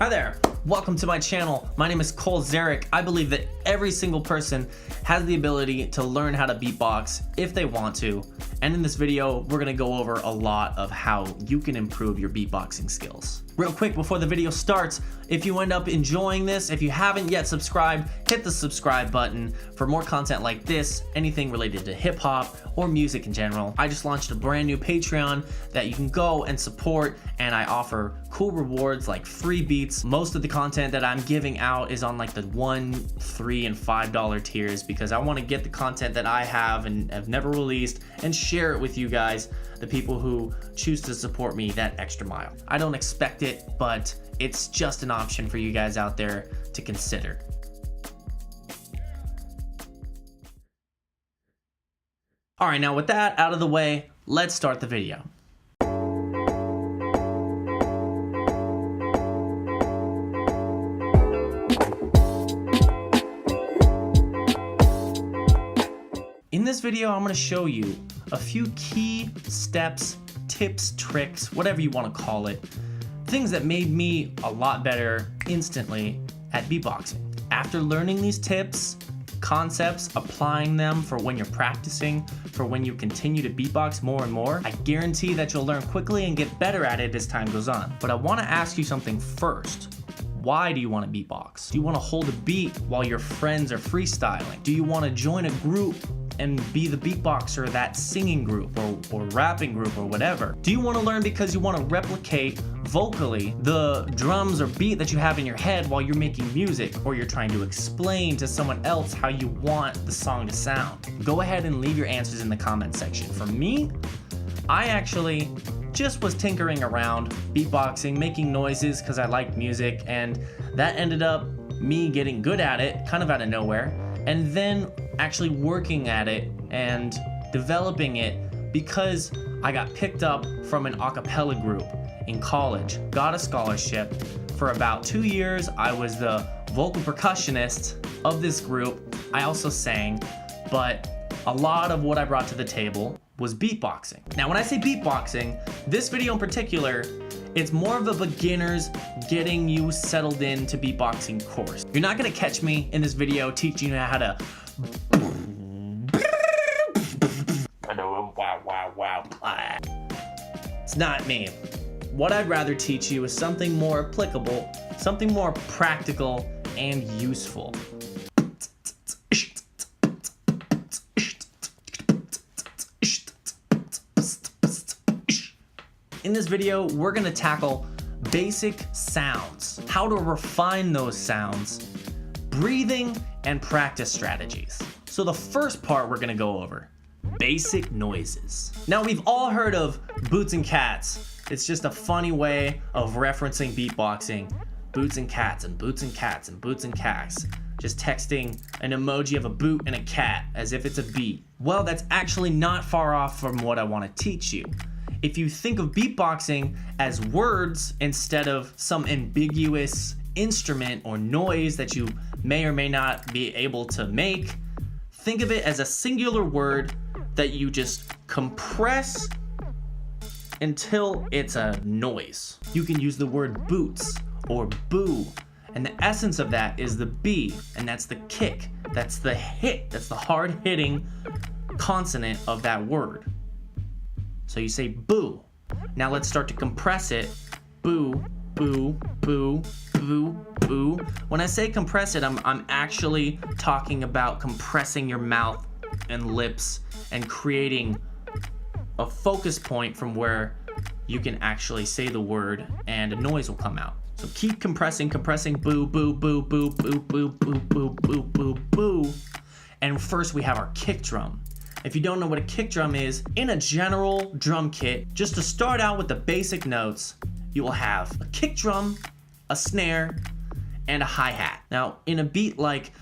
Hi there, welcome to my channel. My name is Cole Zarek. I believe that every single person has the ability to learn how to beatbox if they want to. And in this video, we're gonna go over a lot of how you can improve your beatboxing skills. Real quick before the video starts, if you end up enjoying this, if you haven't yet subscribed, hit the subscribe button for more content like this, anything related to hip hop or music in general. I just launched a brand new Patreon that you can go and support, and I offer cool rewards like free beats. Most of the content that I'm giving out is on like the $1, $3, and $5 tiers because I want to get the content that I have and have never released and share it with you guys, the people who choose to support me that extra mile. I don't expect it, but it's just an option for you guys out there to consider. All right, now with that out of the way, let's start the video. In this video, I'm going to show you a few key steps, tips, tricks, whatever you want to call it, things that made me a lot better instantly at beatboxing. After learning these tips, concepts, applying them for when you're practicing, for when you continue to beatbox more and more, I guarantee that you'll learn quickly and get better at it as time goes on. But I want to ask you something first. Why do you want to beatbox? Do you want to hold a beat while your friends are freestyling? Do you want to join a group and be the beatboxer of that singing group or rapping group or whatever? Do you want to learn because you want to replicate vocally the drums or beat that you have in your head while you're making music, or you're trying to explain to someone else how you want the song to sound? Go ahead and leave your answers in the comment section. For me, I actually just was tinkering around beatboxing, making noises because I liked music, and that ended up me getting good at it kind of out of nowhere, and then actually working at it and developing it because I got picked up from an a cappella group in college, got a scholarship. For about 2 years, I was the vocal percussionist of this group. I also sang, but a lot of what I brought to the table was beatboxing. Now, when I say beatboxing, this video in particular, it's more of a beginner's getting you settled into beatboxing course. You're not gonna catch me in this video teaching you how to It's not me. What I'd rather teach you is something more applicable, something more practical and useful. In this video, we're gonna tackle basic sounds, how to refine those sounds, breathing, and practice strategies. So the first part we're gonna go over, basic noises. Now, we've all heard of boots and cats. It's just a funny way of referencing beatboxing. Boots and cats and boots and cats and boots and cats. Just texting an emoji of a boot and a cat as if it's a beat. Well, that's actually not far off from what I want to teach you. If you think of beatboxing as words instead of some ambiguous instrument or noise that you may or may not be able to make, think of it as a singular word that you just compress until it's a noise. You can use the word boots or boo, and the essence of that is the B, and that's the kick, that's the hit, that's the hard hitting consonant of that word. So you say boo. Now let's start to compress it. Boo, boo, boo, boo, boo. When I say compress it, I'm actually talking about compressing your mouth and lips and creating a focus point from where you can actually say the word and a noise will come out. So keep compressing, boo, boo, boo, boo, boo, boo, boo, boo, boo, boo, boo. And first we have our kick drum. If you don't know what a kick drum is, in a general drum kit, just to start out with the basic notes, you will have a kick drum, a snare, and a hi-hat. Now, in a beat like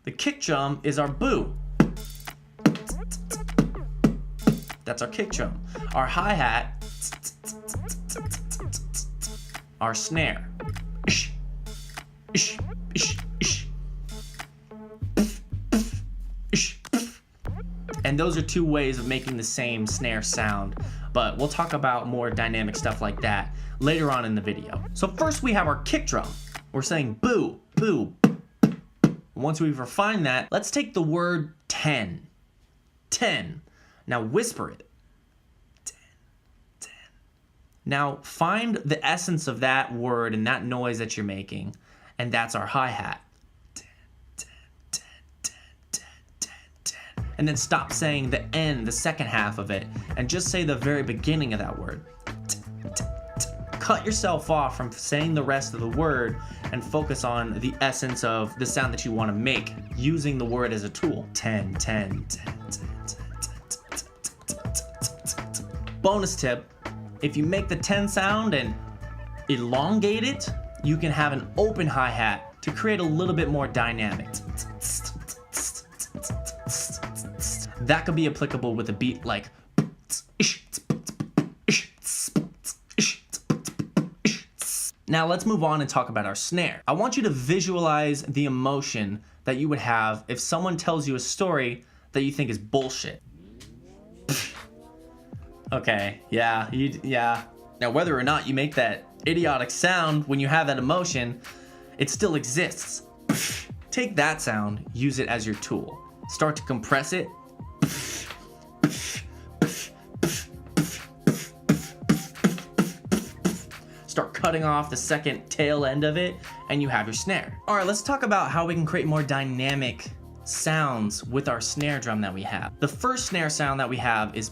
the kick drum is our boo. That's our kick drum. Our hi-hat, our snare. And those are two ways of making the same snare sound. but we'll talk about more dynamic stuff like that later on in the video. So first we have our kick drum. We're saying boo, boo. Once we've refined that, let's take the word 10. 10. Now whisper it. 10, 10. Now find the essence of that word and that noise that you're making, and that's our hi-hat. 10, 10, 10, 10, 10, 10, 10. And then stop saying the end, the second half of it, and just say the very beginning of that word. 10, 10, 10. Cut yourself off from saying the rest of the word and focus on the essence of the sound that you want to make using the word as a tool. 10, 10, 10, 10, 10, 10, 10, 10. Bonus tip, if you make the 10 sound and elongate it, you can have an open hi-hat to create a little bit more dynamic. That could be applicable with a beat like Now let's move on and talk about our snare. I want you to visualize the emotion that you would have if someone tells you a story that you think is bullshit. Okay, yeah. Now whether or not you make that idiotic sound when you have that emotion, it still exists. Take that sound, use it as your tool. Start to compress it. Start cutting off the second tail end of it, and you have your snare. All right, let's talk about how we can create more dynamic sounds with our snare drum that we have. The first snare sound that we have is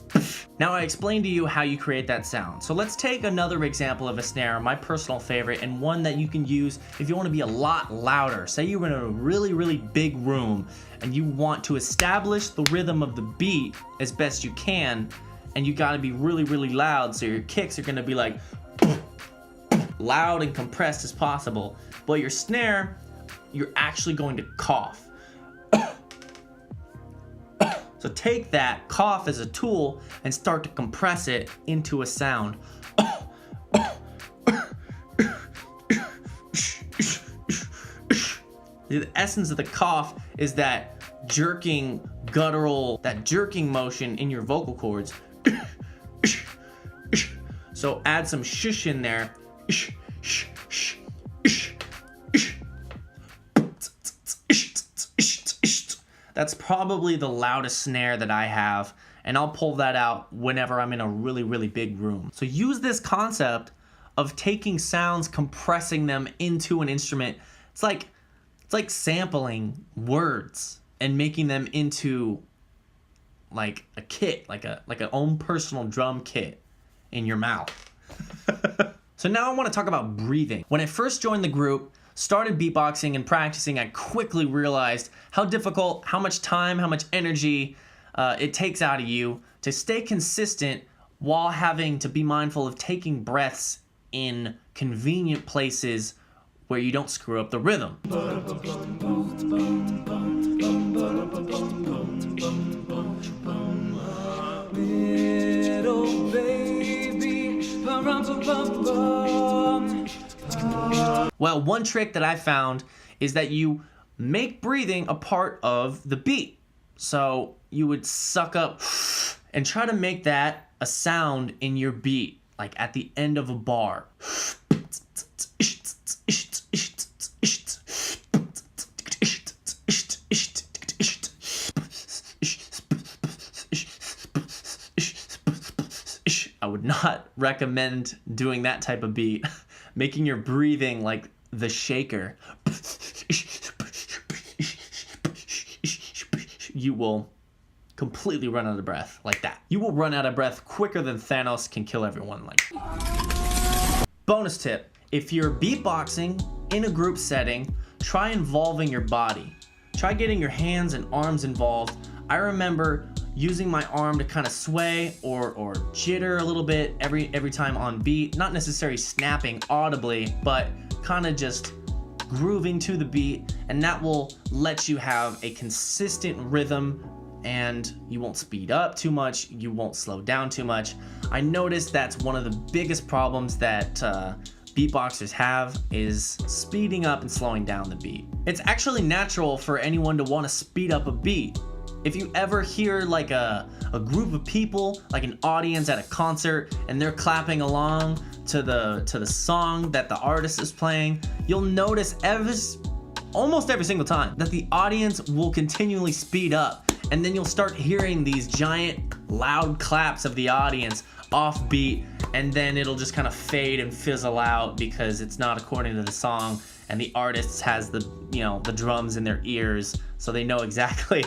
Now I explained to you how you create that sound. So let's take another example of a snare, my personal favorite, and one that you can use if you want to be a lot louder. Say you're in a really, really big room and you want to establish the rhythm of the beat as best you can, and you gotta be really, really loud, so your kicks are gonna be like loud and compressed as possible. But your snare, you're actually going to cough. So take that cough as a tool and start to compress it into a sound. The essence of the cough is that jerking, guttural, that jerking motion in your vocal cords. So add some shush in there. That's probably the loudest snare that I have, and I'll pull that out whenever I'm in a really, really big room. So use this concept of taking sounds, compressing them into an instrument. It's like sampling words and making them into like a kit, like an own personal drum kit in your mouth. So now I want to talk about breathing. When I first joined the group, started beatboxing and practicing, I quickly realized how difficult, how much time, how much energy it takes out of you to stay consistent while having to be mindful of taking breaths in convenient places where you don't screw up the rhythm. Little baby, well, one trick that I found is that you make breathing a part of the beat. So you would suck up and try to make that a sound in your beat, like at the end of a bar. I would not recommend doing that type of beat. Making your breathing like the shaker. You will completely run out of breath like that. You will run out of breath quicker than Thanos can kill everyone. Like. Bonus tip, if you're beatboxing in a group setting, try involving your body. Try getting your hands and arms involved. I remember using my arm to kind of sway or jitter a little bit every time on beat. Not necessarily snapping audibly, but kind of just grooving to the beat, and that will let you have a consistent rhythm, and you won't speed up too much, you won't slow down too much. I noticed that's one of the biggest problems that beatboxers have, is speeding up and slowing down the beat. It's actually natural for anyone to want to speed up a beat. If you ever hear like a group of people, like an audience at a concert, and they're clapping along to the song that the artist is playing, you'll notice almost every single time that the audience will continually speed up, and then you'll start hearing these giant loud claps of the audience off beat, and then it'll just kind of fade and fizzle out because it's not according to the song, and the artist has the drums in their ears, so they know exactly.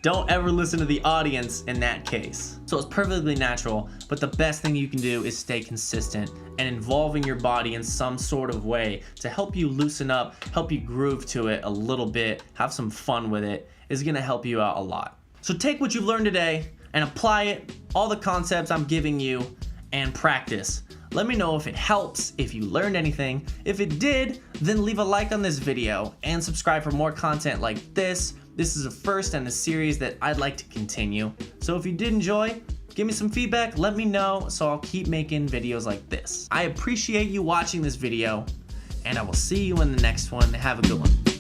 Don't ever listen to the audience in that case. So it's perfectly natural, but the best thing you can do is stay consistent and involving your body in some sort of way to help you loosen up, help you groove to it a little bit, have some fun with it, is gonna help you out a lot. So take what you've learned today and apply it, all the concepts I'm giving you, and practice. Let me know if it helps, if you learned anything. If it did, then leave a like on this video and subscribe for more content like this. This is a first in a series that I'd like to continue. So if you did enjoy, give me some feedback, let me know, so I'll keep making videos like this. I appreciate you watching this video, and I will see you in the next one. Have a good one.